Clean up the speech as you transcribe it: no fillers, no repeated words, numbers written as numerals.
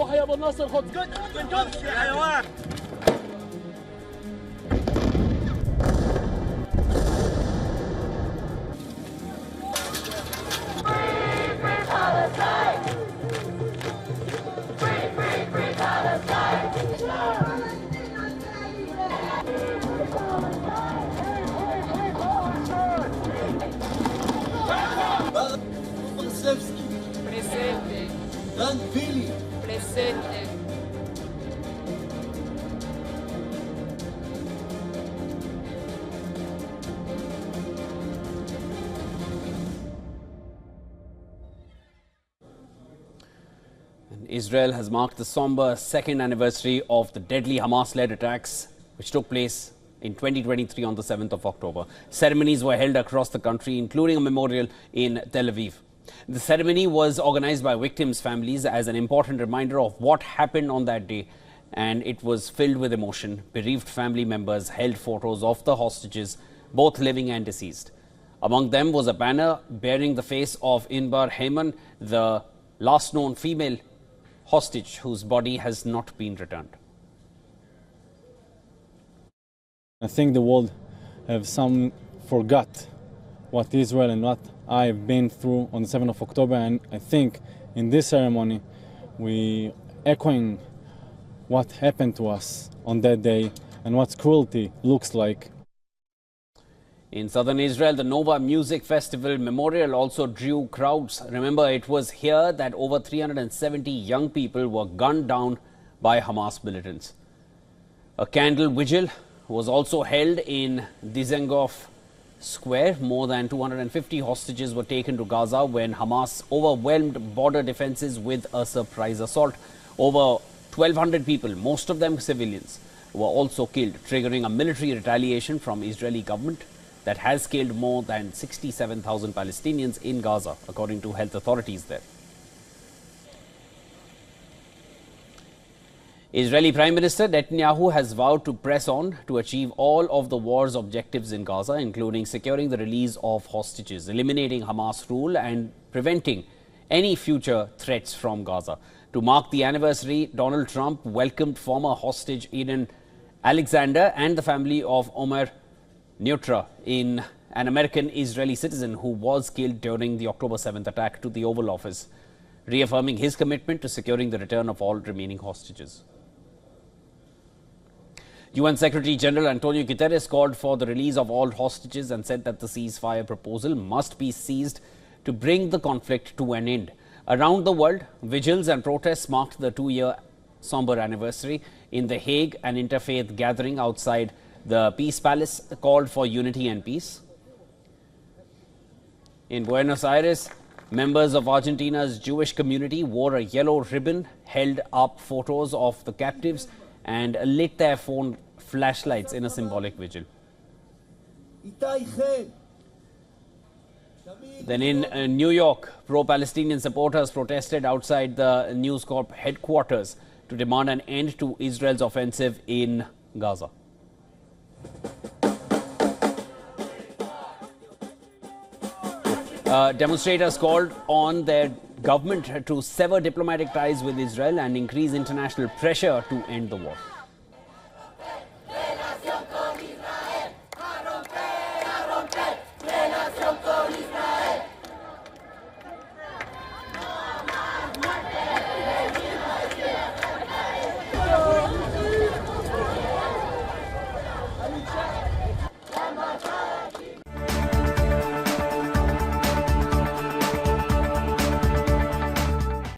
وحيا ابو النصر خد قدس يا حيوان. Presente. Dan Vili. Presente. Israel has marked the somber second anniversary of the deadly Hamas-led attacks which took place in 2023 on the 7th of October. Ceremonies were held across the country, including a memorial in Tel Aviv. The ceremony was organized by victims' families as an important reminder of what happened on that day, and it was filled with emotion. Bereaved family members held photos of the hostages, both living and deceased. Among them was a banner bearing the face of Inbar Heyman, the last known female hostage whose body has not been returned. I think the world have some forgot what Israel and what I've been through on the 7th of October, and I think in this ceremony we echoing what happened to us on that day and what cruelty looks like. In southern Israel, the Nova Music Festival Memorial also drew crowds. Remember, it was here that over 370 young people were gunned down by Hamas militants. A candle vigil was also held in Dizengoff Square. More than 250 hostages were taken to Gaza when Hamas overwhelmed border defenses with a surprise assault. Over 1,200 people, most of them civilians, were also killed, triggering a military retaliation from Israeli government that has killed more than 67,000 Palestinians in Gaza, according to health authorities there. Israeli Prime Minister Netanyahu has vowed to press on to achieve all of the war's objectives in Gaza, including securing the release of hostages, eliminating Hamas rule and preventing any future threats from Gaza. To mark the anniversary, Donald Trump welcomed former hostage Eden Alexander and the family of Omer Neutra, an American-Israeli citizen who was killed during the October 7th attack, to the Oval Office, reaffirming his commitment to securing the return of all remaining hostages. UN Secretary General Antonio Guterres called for the release of all hostages and said that the ceasefire proposal must be seized to bring the conflict to an end. Around the world, vigils and protests marked the two-year somber anniversary. In The Hague, an interfaith gathering outside the Peace Palace called for unity and peace. In Buenos Aires, members of Argentina's Jewish community wore a yellow ribbon, held up photos of the captives, and lit their phone flashlights in a symbolic vigil. Then in New York, pro-Palestinian supporters protested outside the News Corp headquarters to demand an end to Israel's offensive in Gaza. Demonstrators called on their government to sever diplomatic ties with Israel and increase international pressure to end the war.